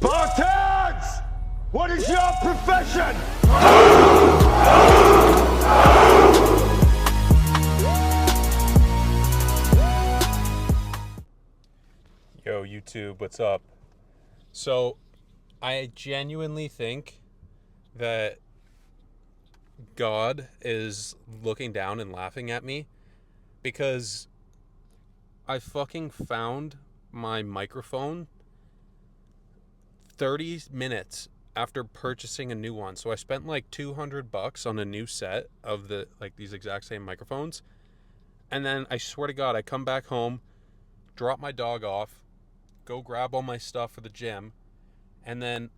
Spartans! What is your profession? Yo, YouTube, what's up? So, I genuinely think that God is looking down and laughing at me because I fucking found my microphone 30 minutes after purchasing a new one. So I spent like $200 on a new set of these exact same microphones. And then I swear to God, I come back home, drop my dog off, go grab all my stuff for the gym, and then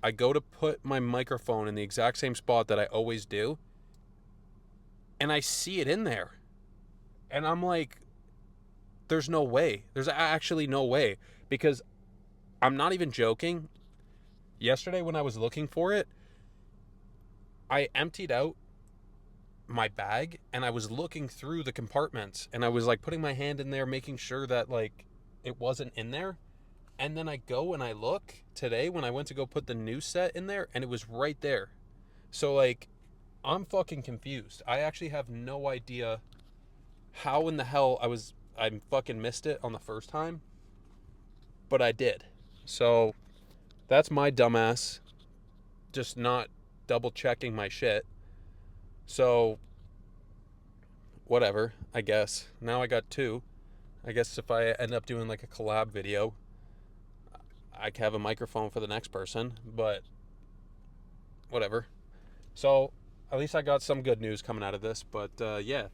I go to put my microphone in the exact same spot that I always do, and I see it in there. And I'm like, there's no way. There's actually no way. Because I'm not even joking. Yesterday when I was looking for it, I emptied out my bag and I was looking through the compartments and I was like putting my hand in there, making sure that like it wasn't in there. And then I go and I look today when I went to go put the new set in there and it was right there. So like, I'm fucking confused. I actually have no idea how in the hell I fucking missed it on the first time, but I did. So that's my dumbass just not double checking my shit. So whatever, I guess. Now I got two. I guess if I end up doing like a collab video, I can have a microphone for the next person, but whatever. So at least I got some good news coming out of this, but yeah.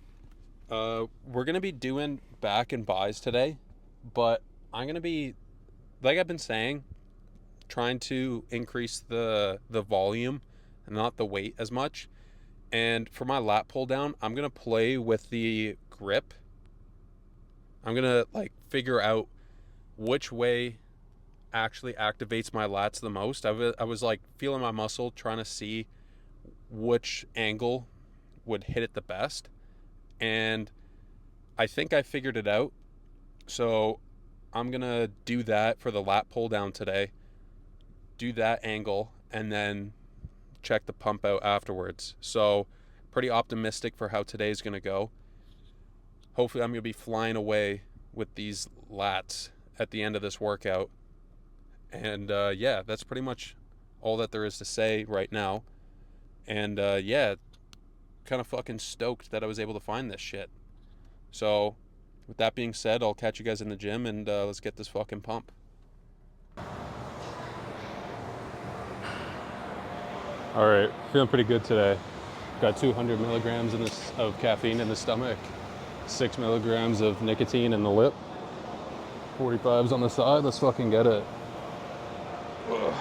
We're going to be doing back and buys today, but I'm going to be, like I've been saying, trying to increase the volume and not the weight as much. And for my lat pull down, I'm going to play with the grip. I'm going to like figure out which way actually activates my lats the most. I was like feeling my muscle, trying to see which angle would hit it the best. And I think I figured it out. So I'm going to do that for the lat pull down today. Do that angle and then check the pump out afterwards. So pretty optimistic for how today's going to go. Hopefully I'm going to be flying away with these lats at the end of this workout. And yeah, that's pretty much all that there is to say right now. And yeah, kind of fucking stoked that I was able to find this shit. So with that being said, I'll catch you guys in the gym and let's get this fucking pump. All right, feeling pretty good today. Got 200 milligrams of caffeine in the stomach, 6 milligrams of nicotine in the lip, 45s on the side. Let's fucking get it. Ugh.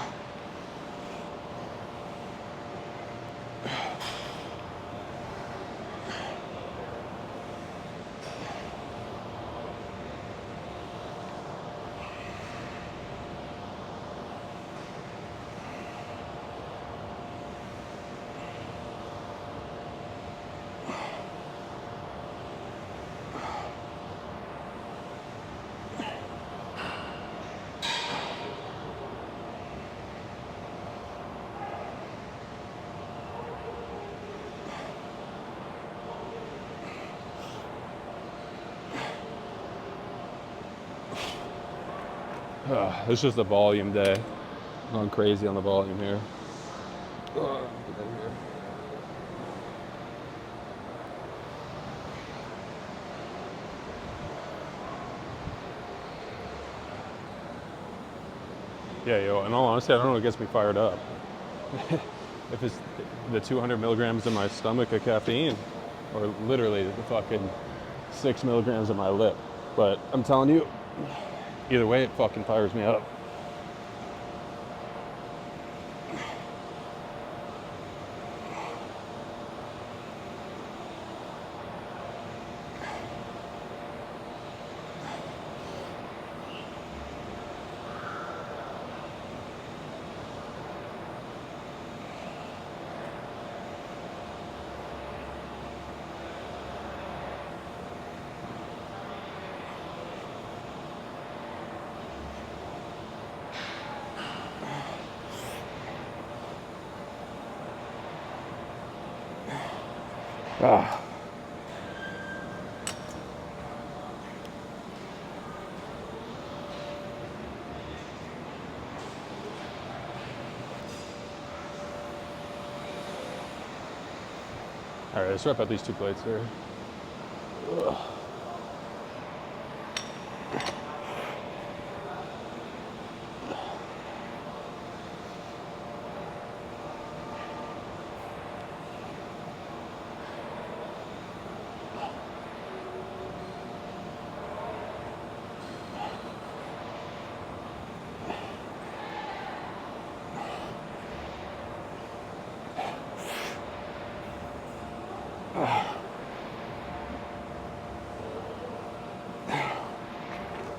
It's just a volume day. I'm going crazy on the volume here. Get out of here. Yeah, yo, in all honesty, I don't know what gets me fired up. If it's the 200 milligrams in my stomach of caffeine, or literally the fucking 6 milligrams in my lip. But I'm telling you, either way, it fucking fires me up. Ah. All right, let's wrap out these 2 plates here.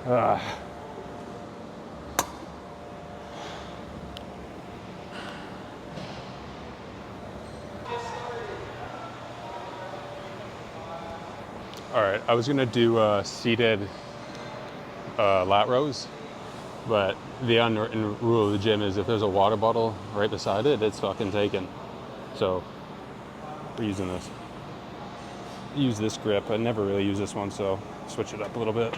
Ugh. All right, I was gonna do seated lat rows, but the unwritten rule of the gym is if there's a water bottle right beside it, it's fucking taken. So we're using this. Use this grip. I never really use this one, so switch it up a little bit.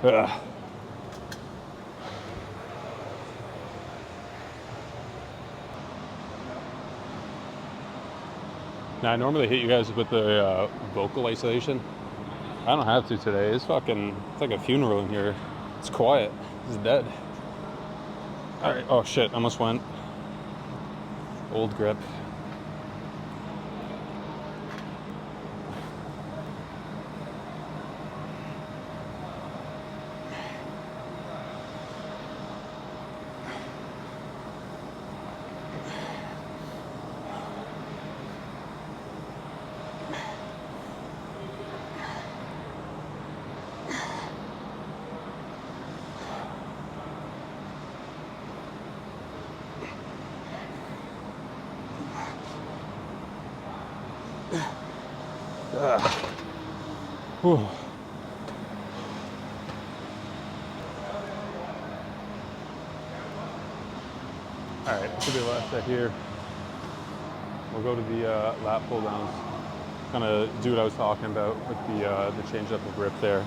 Ugh. Now I normally hit you guys with the vocal isolation. I don't have to today. It's like a funeral in here. It's quiet. It's dead. All right. Oh shit! Almost went. Old grip. Whew. All right, should be the last set here. We'll go to the lat pull downs. Kind of do what I was talking about with the change up of grip there.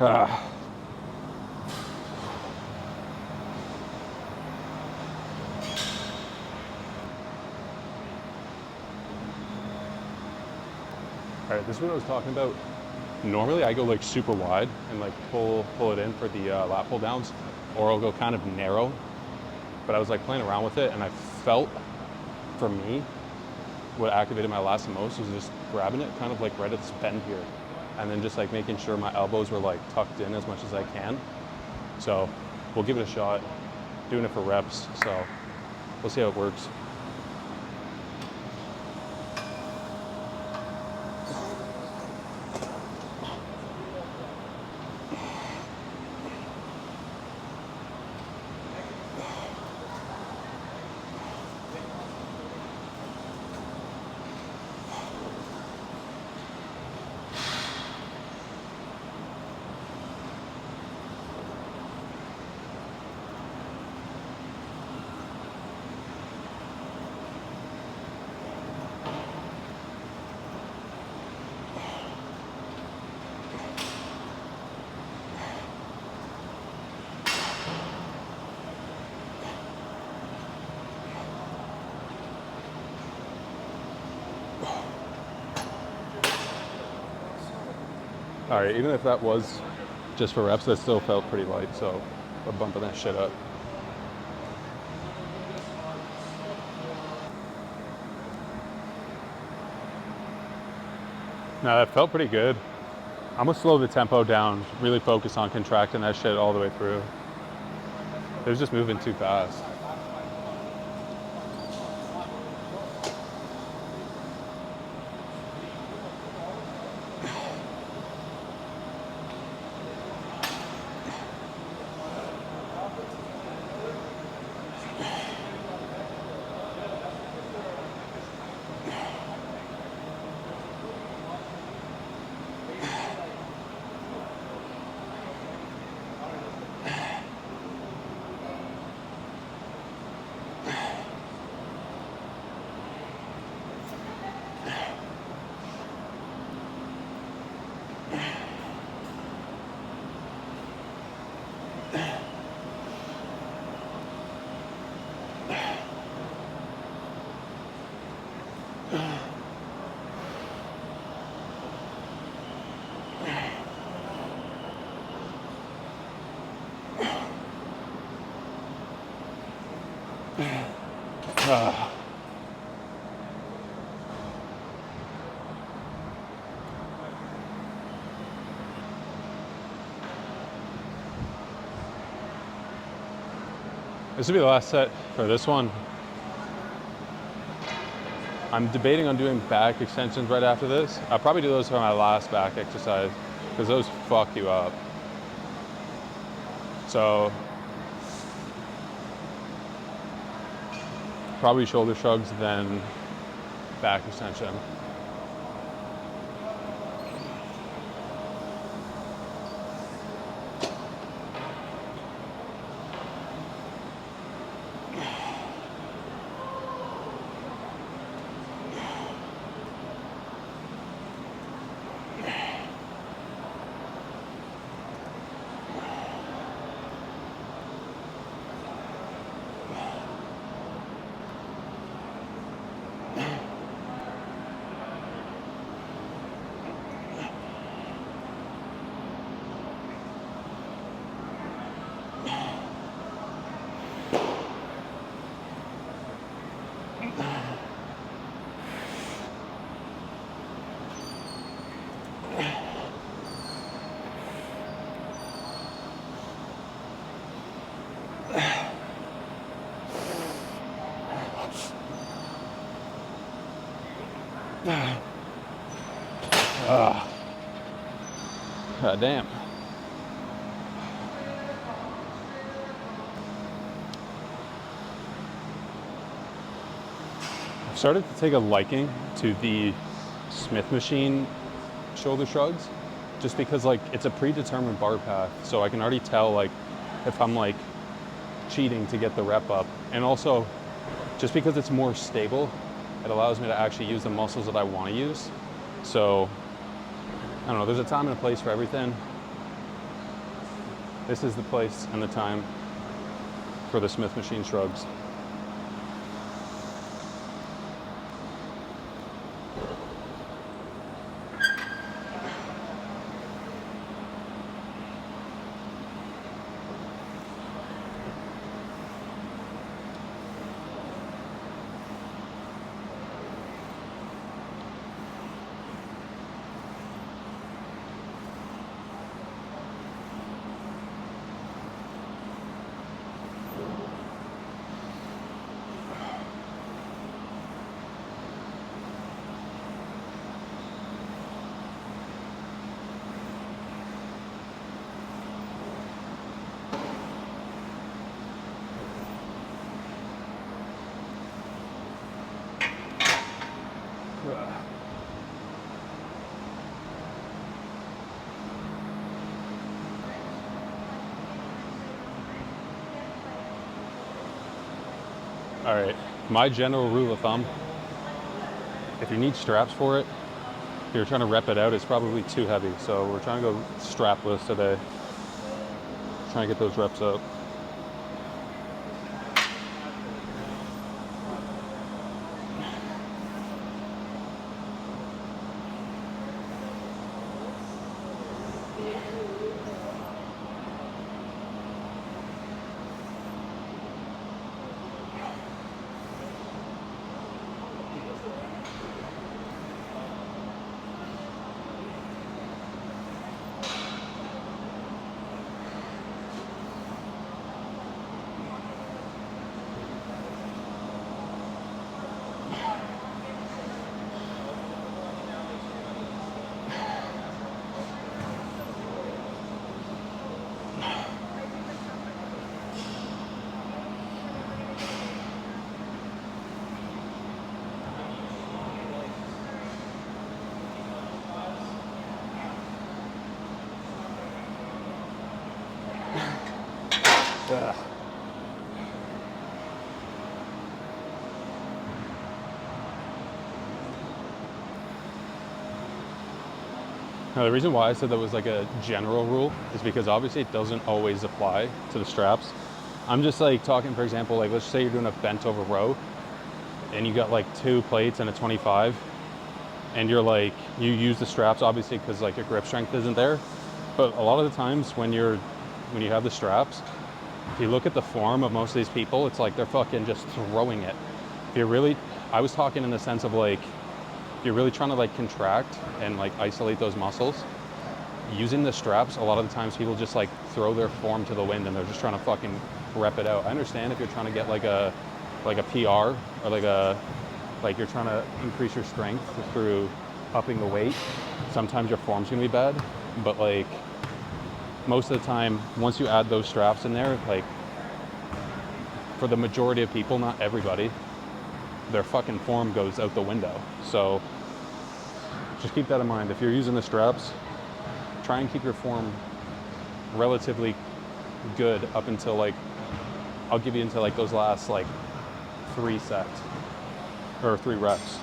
Ah. All right, this is what I was talking about. Normally I go like super wide and like pull it in for the lat pull downs, or I'll go kind of narrow. But I was like playing around with it, and I felt, for me, what activated my lats the most was just grabbing it kind of like right at this bend here, and then just like making sure my elbows were like tucked in as much as I can. So we'll give it a shot, doing it for reps, so we'll see how it works. All right, even if that was just for reps, that still felt pretty light, so we're bumping that shit up. No, that felt pretty good. I'm gonna slow the tempo down, really focus on contracting that shit all the way through. It was just moving too fast. This will be the last set for this one. I'm debating on doing back extensions right after this. I'll probably do those for my last back exercise because those fuck you up. So probably shoulder shrugs, then back extension. God damn. I've started to take a liking to the Smith machine shoulder shrugs just because like it's a predetermined bar path, so I can already tell like if I'm like cheating to get the rep up, and also just because it's more stable, it allows me to actually use the muscles that I want to use. So I don't know, there's a time and a place for everything. This is the place and the time for the Smith machine shrugs. All right, my general rule of thumb, if you need straps for it, if you're trying to rep it out, it's probably too heavy. So we're trying to go strapless today. Trying to get those reps up. Ugh. Now, the reason why I said that was like a general rule is because obviously it doesn't always apply to the straps. I'm just like talking, for example, like let's say you're doing a bent over row and you got like 2 plates and a 25 and you're like, you use the straps obviously because like your grip strength isn't there. But a lot of the times when you have the straps, if you look at the form of most of these people, it's like they're fucking just throwing it. If you're really, I was talking in the sense of like, if you're really trying to like contract and like isolate those muscles, using the straps, a lot of the times people just like throw their form to the wind and they're just trying to fucking rep it out. I understand if you're trying to get like a PR or like you're trying to increase your strength through upping the weight, sometimes your form's gonna be bad, but like most of the time, once you add those straps in there, like for the majority of people, not everybody, their fucking form goes out the window. So just keep that in mind. If you're using the straps, try and keep your form relatively good up until like, I'll give you into like those last like 3 sets or 3 reps.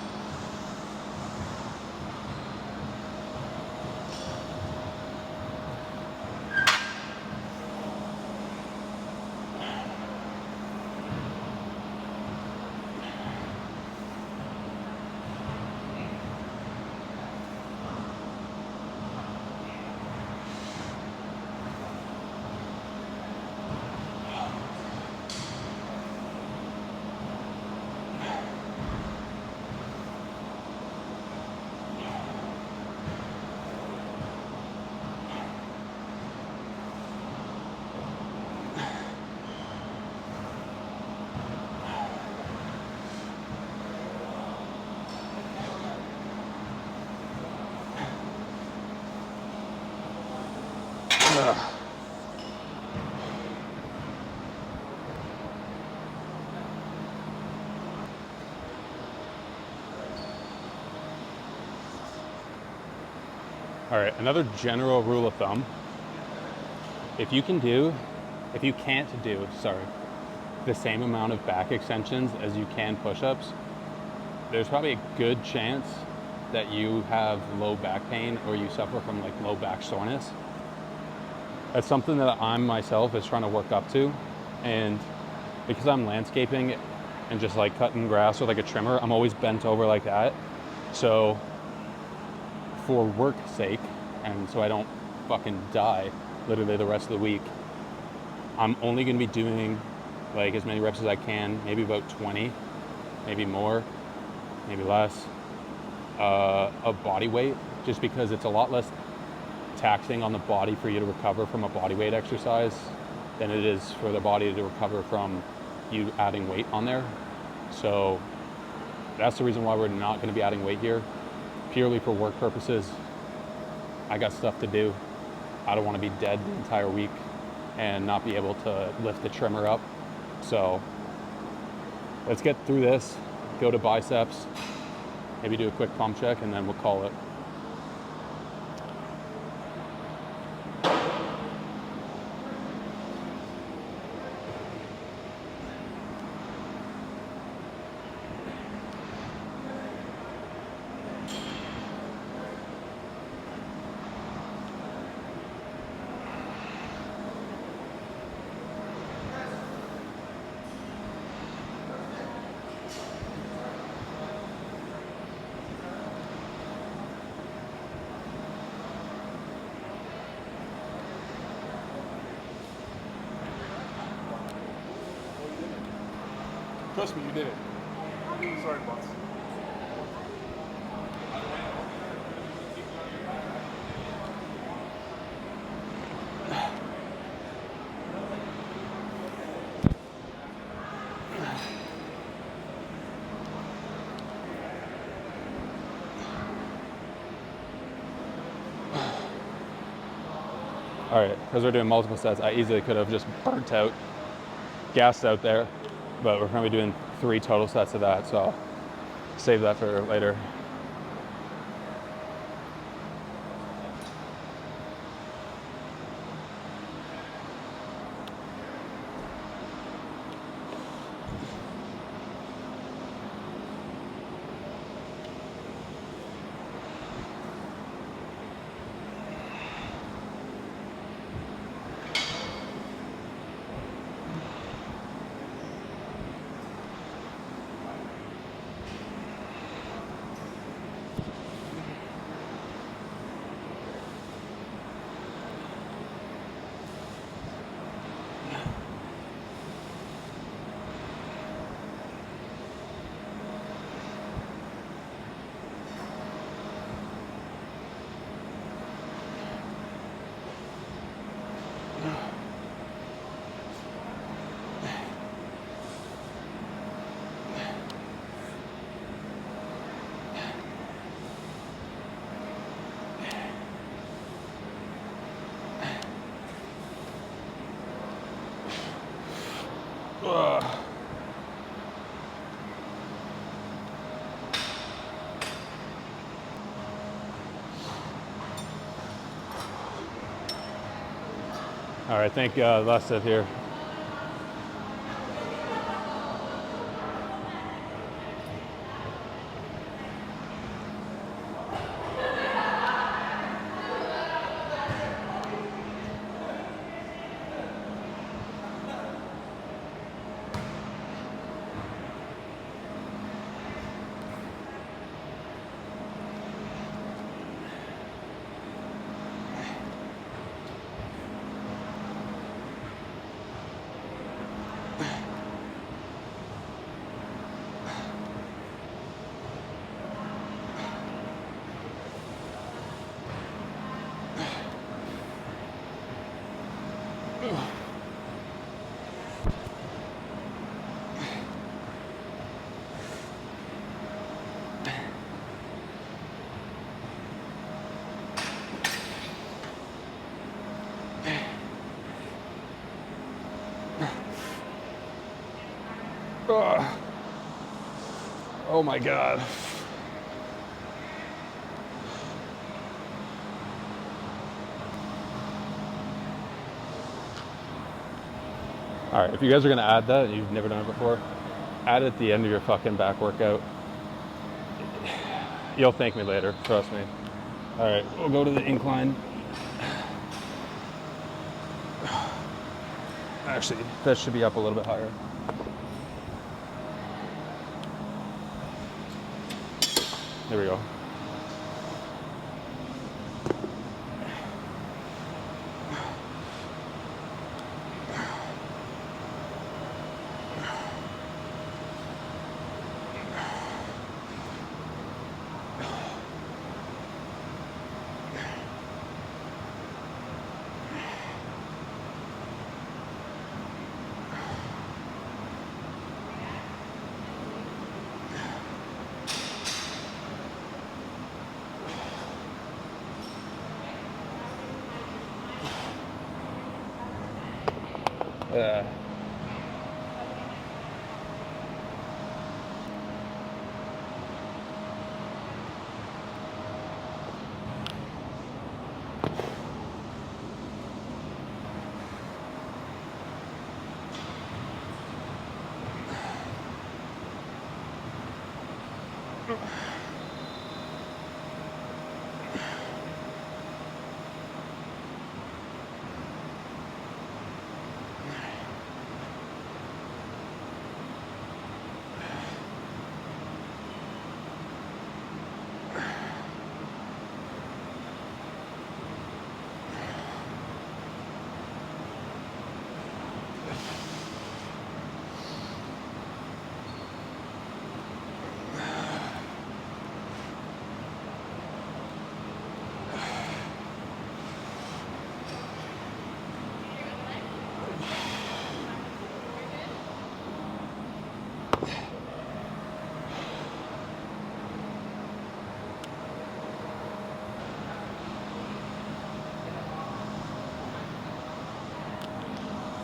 All right, another general rule of thumb, if you can't do, the same amount of back extensions as you can push-ups, there's probably a good chance that you have low back pain or you suffer from like low back soreness. That's something that I myself is trying to work up to, and because I'm landscaping and just like cutting grass with like a trimmer, I'm always bent over like that. So for work's sake, and so I don't fucking die literally the rest of the week, I'm only gonna be doing like as many reps as I can, maybe about 20, maybe more, maybe less, of body weight, just because it's a lot less taxing on the body for you to recover from a body weight exercise than it is for the body to recover from you adding weight on there. So that's the reason why we're not going to be adding weight here, purely for work purposes. I got stuff to do. I don't want to be dead the entire week and not be able to lift the trimmer up. So let's get through this, go to biceps, maybe do a quick pump check, and then we'll call it. Trust me, you did it. Sorry, boss. All right, because we're doing multiple sets, I easily could have just burnt out, gassed out there, but we're going to be doing 3 total sets of that, so I'll save that for later. All right, thank God. Last set here. Oh my God. All right, if you guys are gonna add that and you've never done it before, add it at the end of your fucking back workout. You'll thank me later, trust me. All right, we'll go to the incline. Actually, that should be up a little bit higher. There we go.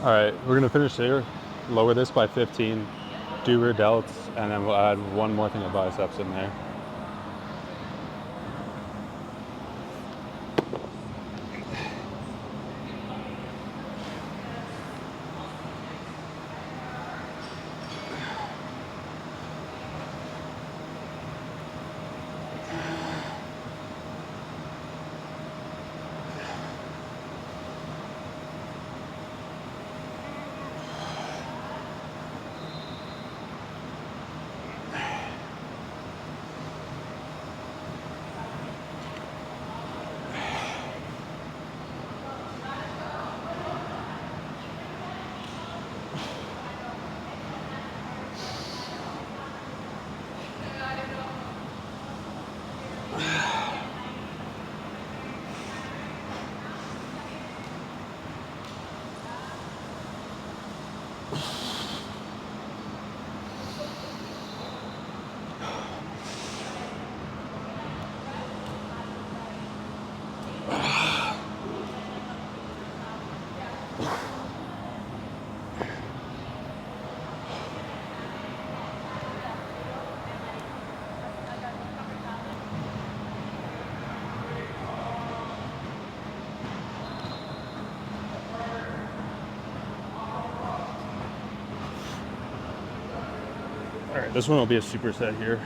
All right, we're gonna finish here, lower this by 15, do rear delts, and then we'll add one more thing of biceps in there. Alright, this one will be a superset here.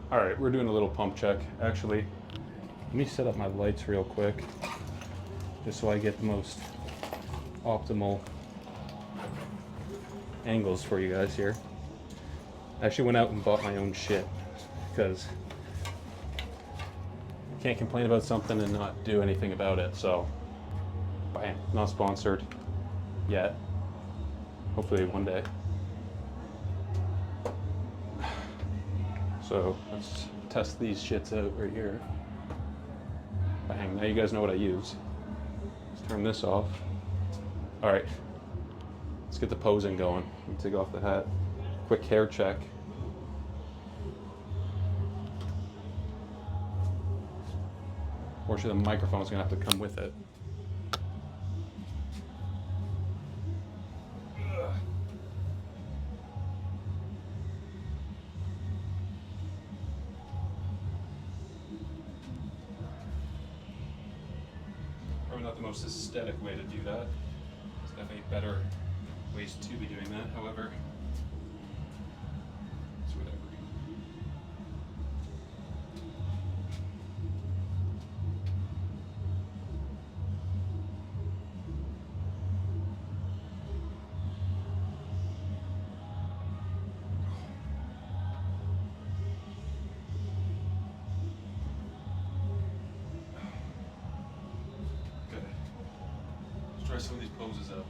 All right, we're doing a little pump check. Actually, let me set up my lights real quick, just so I get the most optimal angles for you guys here. I actually went out and bought my own shit, because can't complain about something and not do anything about it. So, bam, not sponsored yet. Hopefully one day. So let's test these shits out right here. Bang, now you guys know what I use. Let's turn this off. All right, let's get the posing going. Let me take off the hat. Quick hair check. Fortunately, the microphone's gonna have to come with it. Probably not the most aesthetic way to do that. There's definitely better ways to be doing that. However, it's whatever. Try some of these poses out.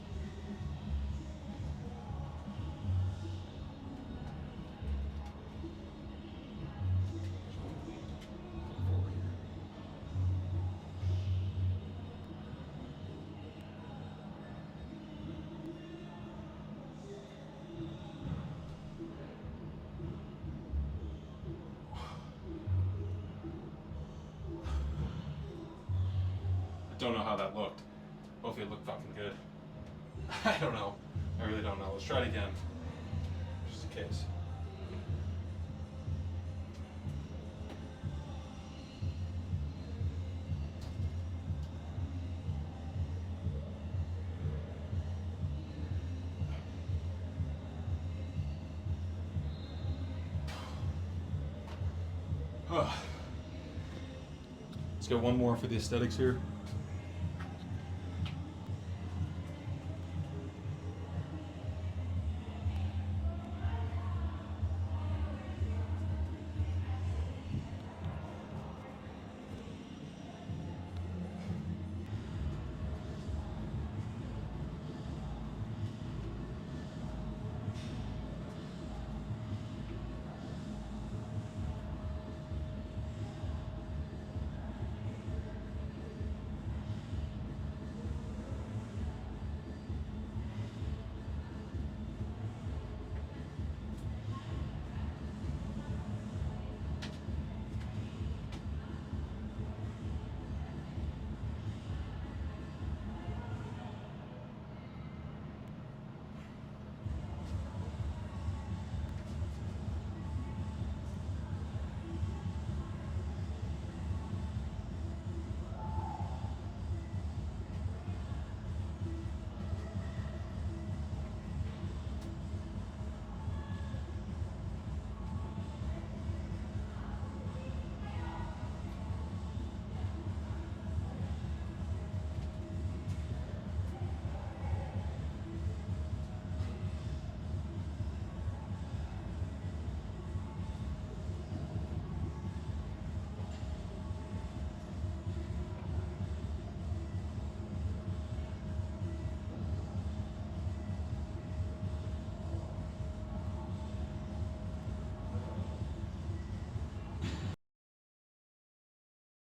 Don't know how that looked. Hopefully it looked fucking good. I don't know. I really don't know. Let's try it again. Just in case. Let's get one more for the aesthetics here.